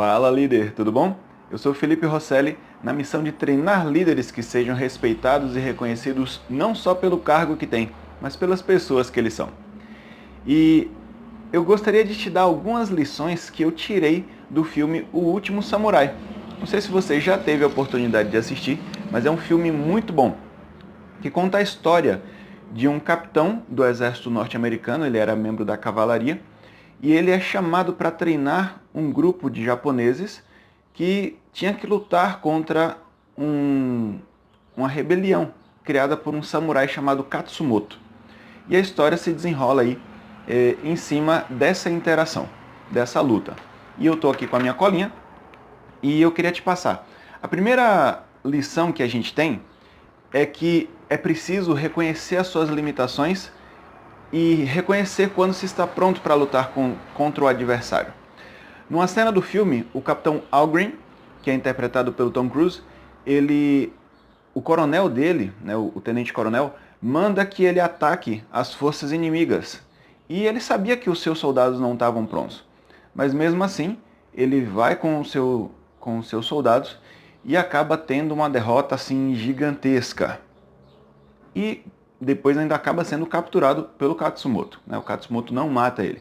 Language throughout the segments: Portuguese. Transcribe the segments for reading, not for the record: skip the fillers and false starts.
Fala, líder, tudo bom? Eu sou Felipe Rosselli, na missão de treinar líderes que sejam respeitados e reconhecidos não só pelo cargo que têm, mas pelas pessoas que eles são. E eu gostaria de te dar algumas lições que eu tirei do filme O Último Samurai. Não sei se você já teve a oportunidade de assistir, mas é um filme muito bom, que conta a história de um capitão do exército norte-americano, ele era membro da cavalaria, e ele é chamado para treinar um grupo de japoneses que tinha que lutar contra uma rebelião criada por um samurai chamado Katsumoto. E a história se desenrola aí em cima dessa interação, dessa luta. E eu estou aqui com a minha colinha e eu queria te passar. A primeira lição que a gente tem é que é preciso reconhecer as suas limitações e reconhecer quando se está pronto para lutar contra o adversário. Numa cena do filme, o capitão Algren, que é interpretado pelo Tom Cruise, o coronel dele, né, o tenente-coronel, manda que ele ataque as forças inimigas. E ele sabia que os seus soldados não estavam prontos. Mas mesmo assim, ele vai com os seus soldados e acaba tendo uma derrota assim gigantesca. E depois ainda acaba sendo capturado pelo Katsumoto. O Katsumoto não mata ele,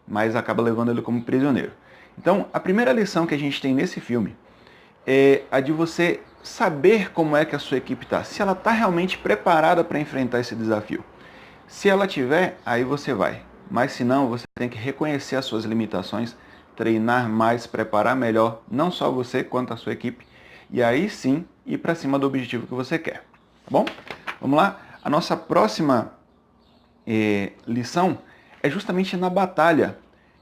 mas acaba levando ele como prisioneiro. Então, a primeira lição que a gente tem nesse filme é a de você saber como é que a sua equipe está. Se ela está realmente preparada para enfrentar esse desafio. Se ela tiver, aí você vai. Mas se não, você tem que reconhecer as suas limitações, treinar mais, preparar melhor, não só você quanto a sua equipe, e aí sim ir para cima do objetivo que você quer. Tá bom? Vamos lá? A nossa próxima lição é justamente na batalha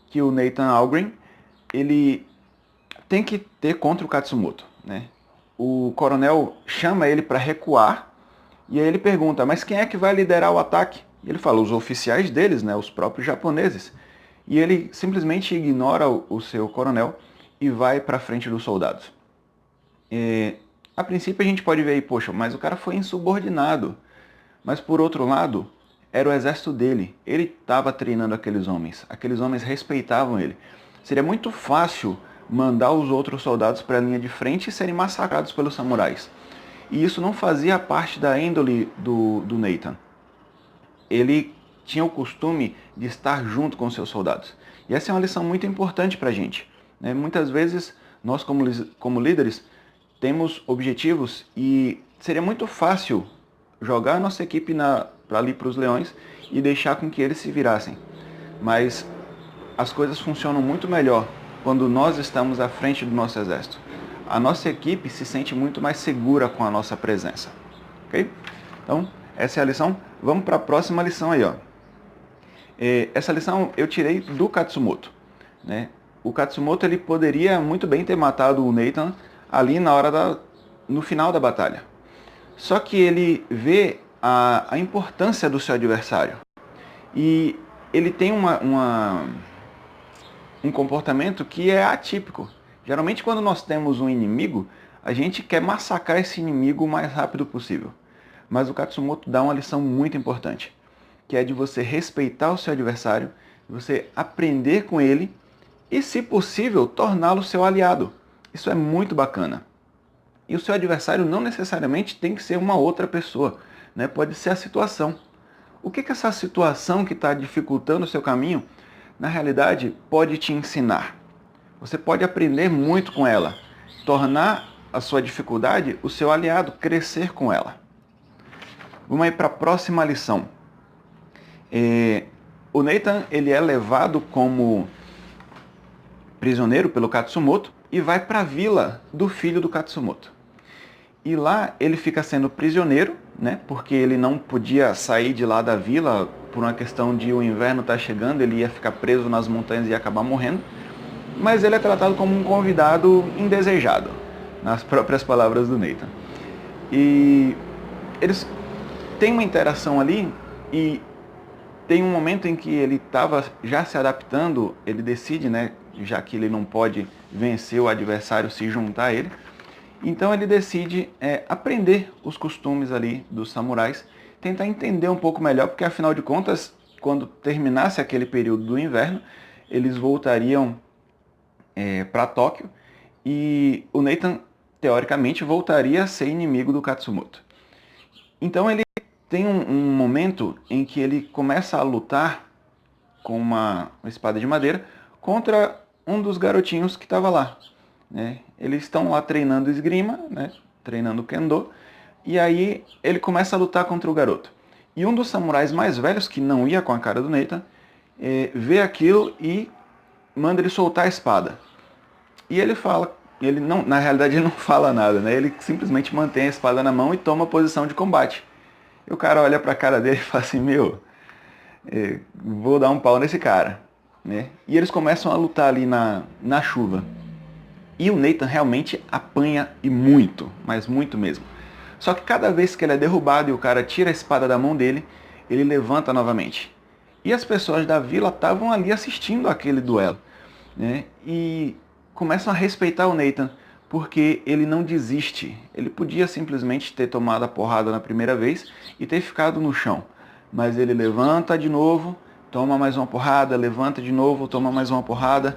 que o Nathan Algren ele tem que ter contra o Katsumoto, né? O coronel chama ele para recuar e aí ele pergunta, mas quem é que vai liderar o ataque? E ele fala, os oficiais deles, né? Os próprios japoneses. E ele simplesmente ignora o seu coronel e vai para frente dos soldados. A princípio a gente pode ver aí, poxa, mas o cara foi insubordinado. Mas por outro lado, era o exército dele. Ele estava treinando aqueles homens respeitavam ele. Seria muito fácil mandar os outros soldados para a linha de frente e serem massacrados pelos samurais. E isso não fazia parte da índole do Nathan. Ele tinha o costume de estar junto com seus soldados. E essa é uma lição muito importante para a gente. Muitas vezes, nós como líderes, temos objetivos e seria muito fácil jogar a nossa equipe ali para os leões e deixar com que eles se virassem. Mas as coisas funcionam muito melhor quando nós estamos à frente do nosso exército. A nossa equipe se sente muito mais segura com a nossa presença. Ok? Então, essa é a lição. Vamos para a próxima lição aí. Essa lição eu tirei do Katsumoto. Né? O Katsumoto ele poderia muito bem ter matado o Nathan ali no final da batalha. Só que ele vê a importância do seu adversário. E ele tem um comportamento que é atípico. Geralmente quando nós temos um inimigo, a gente quer massacrar esse inimigo o mais rápido possível. Mas o Katsumoto dá uma lição muito importante, que é de você respeitar o seu adversário, você aprender com ele e, se possível, torná-lo seu aliado. Isso é muito bacana. E o seu adversário não necessariamente tem que ser uma outra pessoa, né? Pode ser a situação. O que essa situação que está dificultando o seu caminho, na realidade, pode te ensinar? Você pode aprender muito com ela, tornar a sua dificuldade o seu aliado, crescer com ela. Vamos aí para a próxima lição. O Nathan ele é levado como prisioneiro pelo Katsumoto e vai para a vila do filho do Katsumoto. E lá ele fica sendo prisioneiro, né, porque ele não podia sair de lá da vila por uma questão de o inverno estar chegando, ele ia ficar preso nas montanhas e ia acabar morrendo. Mas ele é tratado como um convidado indesejado, nas próprias palavras do Nathan. E eles têm uma interação ali e tem um momento em que ele estava já se adaptando, ele decide, né, já que ele não pode vencer o adversário, se juntar a ele. Então ele decide aprender os costumes ali dos samurais, tentar entender um pouco melhor, porque afinal de contas, quando terminasse aquele período do inverno, eles voltariam para Tóquio, e o Nathan, teoricamente, voltaria a ser inimigo do Katsumoto. Então ele tem um momento em que ele começa a lutar com uma espada de madeira contra um dos garotinhos que estava lá. Né? Eles estão lá treinando esgrima, né? Treinando kendo, e aí ele começa a lutar contra o garoto. E um dos samurais mais velhos, que não ia com a cara do Nathan, vê aquilo e manda ele soltar a espada. E ele fala, ele não, na realidade ele não fala nada, né? Ele simplesmente mantém a espada na mão e toma a posição de combate. E o cara olha pra cara dele e fala assim, vou dar um pau nesse cara. Né? E eles começam a lutar ali na chuva. E o Nathan realmente apanha e muito, mas muito mesmo. Só que cada vez que ele é derrubado e o cara tira a espada da mão dele, ele levanta novamente. E as pessoas da vila estavam ali assistindo aquele duelo. Né? E começam a respeitar o Nathan, porque ele não desiste. Ele podia simplesmente ter tomado a porrada na primeira vez e ter ficado no chão. Mas ele levanta de novo, toma mais uma porrada, levanta de novo, toma mais uma porrada,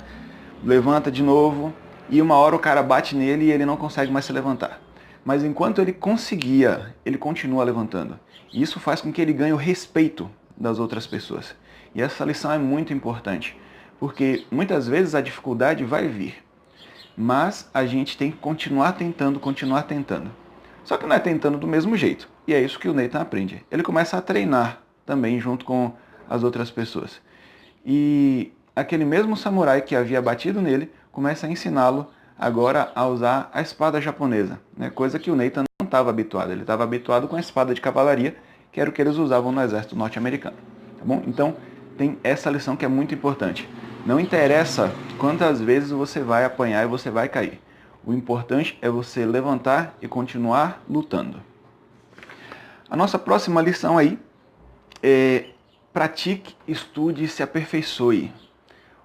levanta de novo, e uma hora o cara bate nele e ele não consegue mais se levantar. Mas enquanto ele conseguia, ele continua levantando. E isso faz com que ele ganhe o respeito das outras pessoas. E essa lição é muito importante, porque muitas vezes a dificuldade vai vir, mas a gente tem que continuar tentando, continuar tentando. Só que não é tentando do mesmo jeito. E é isso que o Nathan aprende. Ele começa a treinar também junto com as outras pessoas. E aquele mesmo samurai que havia batido nele começa a ensiná-lo agora a usar a espada japonesa, né? Coisa que o Nathan não estava habituado. Ele estava habituado com a espada de cavalaria, que era o que eles usavam no exército norte-americano. Tá bom? Então tem essa lição que é muito importante. Não interessa quantas vezes você vai apanhar e você vai cair. O importante é você levantar e continuar lutando. A nossa próxima lição aí é pratique, estude e se aperfeiçoe.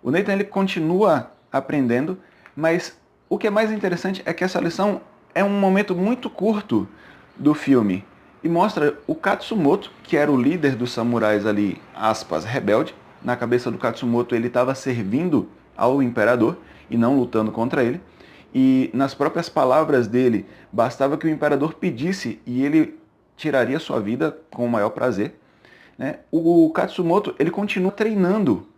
O Nathan ele continua aprendendo, mas o que é mais interessante é que essa lição é um momento muito curto do filme e mostra o Katsumoto, que era o líder dos samurais ali, aspas, rebelde. Na cabeça do Katsumoto ele estava servindo ao imperador e não lutando contra ele. E nas próprias palavras dele, bastava que o imperador pedisse e ele tiraria sua vida com o maior prazer. Né? O Katsumoto ele continua treinando.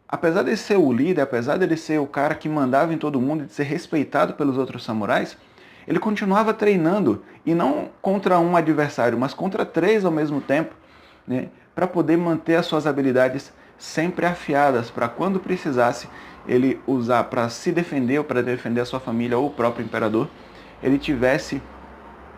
Apesar de ser o líder, apesar de ele ser o cara que mandava em todo mundo e de ser respeitado pelos outros samurais, ele continuava treinando, e não contra um adversário, mas contra 3 ao mesmo tempo, né, para poder manter as suas habilidades sempre afiadas, para quando precisasse ele usar para se defender ou para defender a sua família ou o próprio imperador, ele tivesse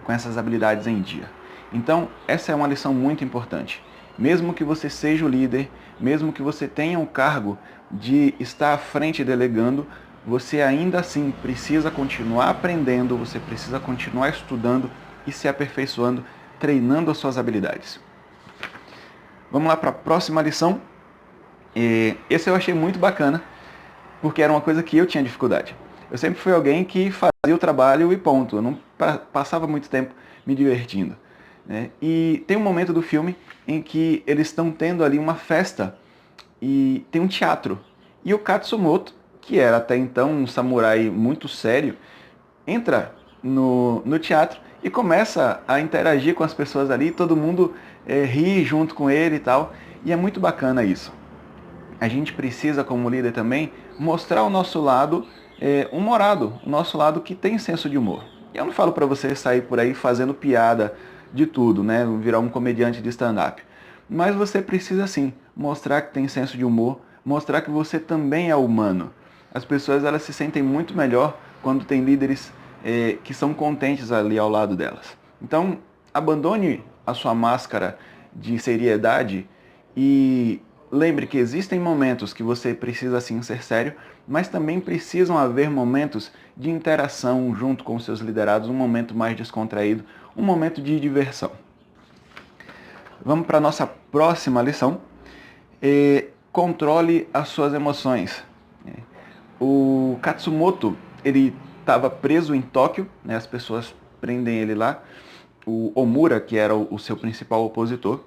com essas habilidades em dia. Então, essa é uma lição muito importante. Mesmo que você seja o líder, mesmo que você tenha o cargo de estar à frente delegando, você ainda assim precisa continuar aprendendo, você precisa continuar estudando e se aperfeiçoando, treinando as suas habilidades. Vamos lá para a próxima lição. Esse eu achei muito bacana, porque era uma coisa que eu tinha dificuldade. Eu sempre fui alguém que fazia o trabalho e ponto. Eu não passava muito tempo me divertindo. Né? E tem um momento do filme em que eles estão tendo ali uma festa e tem um teatro. E o Katsumoto, que era até então um samurai muito sério, entra no teatro e começa a interagir com as pessoas ali, todo mundo ri junto com ele e tal. E é muito bacana isso. A gente precisa, como líder também, mostrar o nosso lado humorado, o nosso lado que tem senso de humor. E eu não falo para você sair por aí fazendo piada de tudo, né? Virar um comediante de stand-up. Mas você precisa sim mostrar que tem senso de humor, mostrar que você também é humano. As pessoas elas se sentem muito melhor quando tem líderes que são contentes ali ao lado delas. Então, abandone a sua máscara de seriedade e lembre que existem momentos que você precisa sim ser sério, mas também precisam haver momentos de interação junto com seus liderados, um momento mais descontraído, um momento de diversão. Vamos para a nossa próxima lição. Controle as suas emoções. O Katsumoto, ele estava preso em Tóquio, né? As pessoas prendem ele lá. O Omura, que era o seu principal opositor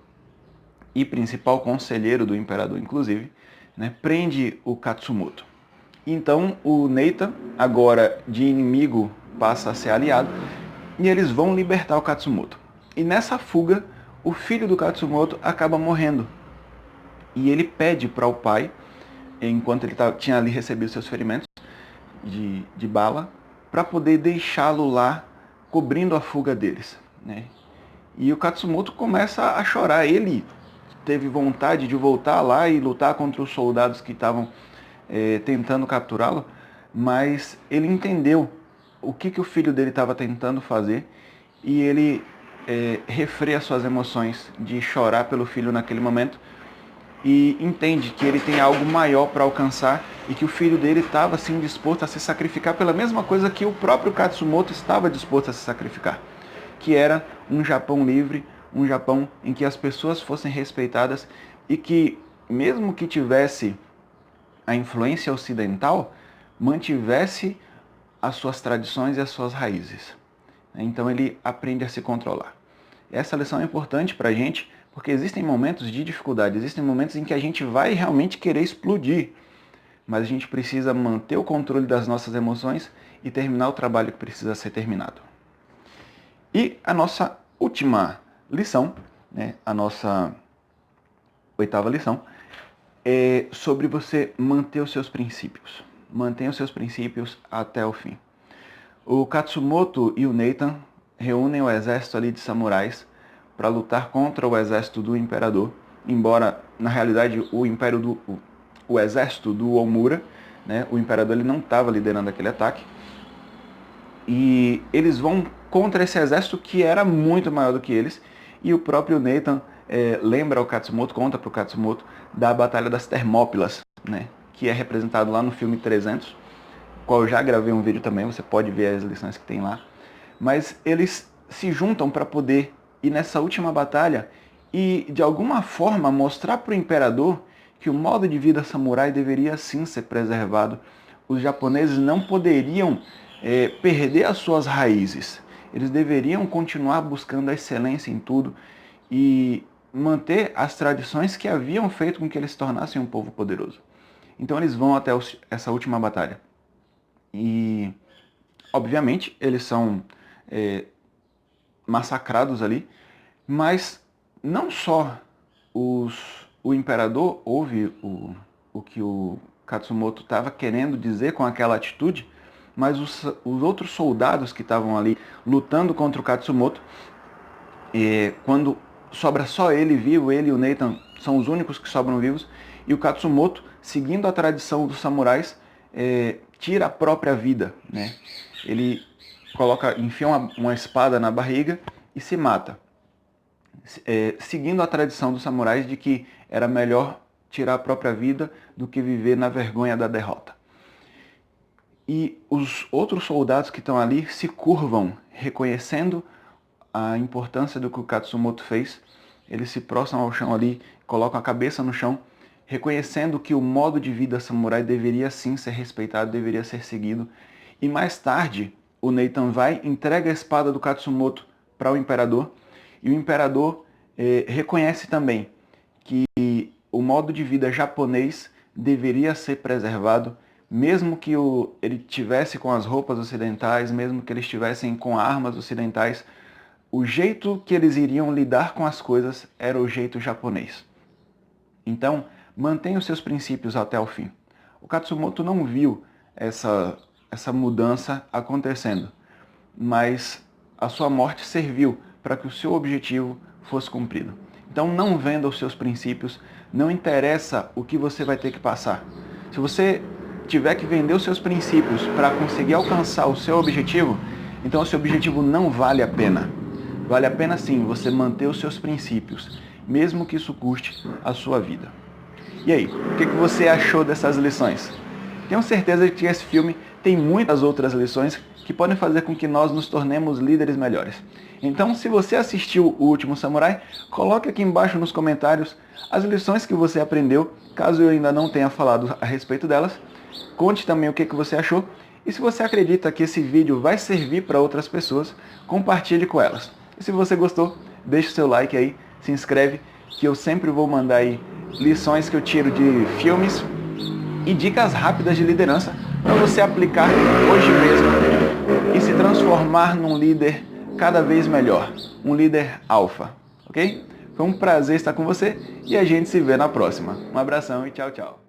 e principal conselheiro do imperador, inclusive, né? Prende o Katsumoto. Então o Nathan, agora de inimigo, passa a ser aliado e eles vão libertar o Katsumoto. E nessa fuga, o filho do Katsumoto acaba morrendo. E ele pede para o pai, enquanto ele tinha ali recebido seus ferimentos de bala, para poder deixá-lo lá, cobrindo a fuga deles, né? E o Katsumoto começa a chorar. Ele teve vontade de voltar lá e lutar contra os soldados que estavam tentando capturá-lo, mas ele entendeu o que o filho dele estava tentando fazer e ele refreia suas emoções de chorar pelo filho naquele momento e entende que ele tem algo maior para alcançar e que o filho dele estava assim disposto a se sacrificar pela mesma coisa que o próprio Katsumoto estava disposto a se sacrificar, que era um Japão livre, um Japão em que as pessoas fossem respeitadas e que, mesmo que tivesse a influência ocidental, mantivesse as suas tradições e as suas raízes. Então ele aprende a se controlar. Essa lição é importante para a gente, porque existem momentos de dificuldade, existem momentos em que a gente vai realmente querer explodir, mas a gente precisa manter o controle das nossas emoções e terminar o trabalho que precisa ser terminado. E a nossa última lição, né, a nossa 8ª lição, é sobre você manter os seus princípios. Mantenha os seus princípios até o fim. O Katsumoto e o Nathan reúnem o exército ali de samurais para lutar contra o exército do imperador, embora na realidade o exército do Omura, né, o imperador ele não estava liderando aquele ataque, e eles vão contra esse exército que era muito maior do que eles, e o próprio Nathan lembra ao Katsumoto, conta para o Katsumoto da Batalha das Termópilas, né, que é representado lá no filme 300, qual eu já gravei um vídeo também, você pode ver as lições que tem lá. Mas eles se juntam para poder ir nessa última batalha e, de alguma forma, mostrar para o imperador que o modo de vida samurai deveria sim ser preservado. Os japoneses não poderiam perder as suas raízes. Eles deveriam continuar buscando a excelência em tudo e manter as tradições que haviam feito com que eles se tornassem um povo poderoso. Então eles vão até essa última batalha. E, obviamente, eles são massacrados ali, mas não só o imperador ouve o que o Katsumoto estava querendo dizer com aquela atitude, mas os outros soldados que estavam ali lutando contra o Katsumoto, quando sobra só ele vivo, ele e o Nathan são os únicos que sobram vivos, e o Katsumoto, seguindo a tradição dos samurais, tira a própria vida, né? Ele enfia uma espada na barriga e se mata, seguindo a tradição dos samurais de que era melhor tirar a própria vida do que viver na vergonha da derrota. E os outros soldados que estão ali se curvam, reconhecendo a importância do que o Katsumoto fez. Eles se prostram ao chão ali, colocam a cabeça no chão, reconhecendo que o modo de vida samurai deveria sim ser respeitado, deveria ser seguido. E mais tarde, o Nathan vai, entrega a espada do Katsumoto para o imperador, e o imperador reconhece também que o modo de vida japonês deveria ser preservado, mesmo que ele tivesse com as roupas ocidentais, mesmo que eles estivessem com armas ocidentais, o jeito que eles iriam lidar com as coisas era o jeito japonês. Então, mantenha os seus princípios até o fim. O Katsumoto não viu essa mudança acontecendo, mas a sua morte serviu para que o seu objetivo fosse cumprido. Então não venda os seus princípios, não interessa o que você vai ter que passar. Se você tiver que vender os seus princípios para conseguir alcançar o seu objetivo, então o seu objetivo não vale a pena. Vale a pena sim você manter os seus princípios, mesmo que isso custe a sua vida. E aí, o que você achou dessas lições? Tenho certeza de que esse filme tem muitas outras lições que podem fazer com que nós nos tornemos líderes melhores. Então, se você assistiu O Último Samurai, coloque aqui embaixo nos comentários as lições que você aprendeu, caso eu ainda não tenha falado a respeito delas. Conte também o que você achou. E se você acredita que esse vídeo vai servir para outras pessoas, compartilhe com elas. E se você gostou, deixe o seu like aí, se inscreve, que eu sempre vou mandar aí lições que eu tiro de filmes e dicas rápidas de liderança para você aplicar hoje mesmo e se transformar num líder cada vez melhor, um líder alfa, ok? Foi um prazer estar com você e a gente se vê na próxima. Um abração e tchau, tchau.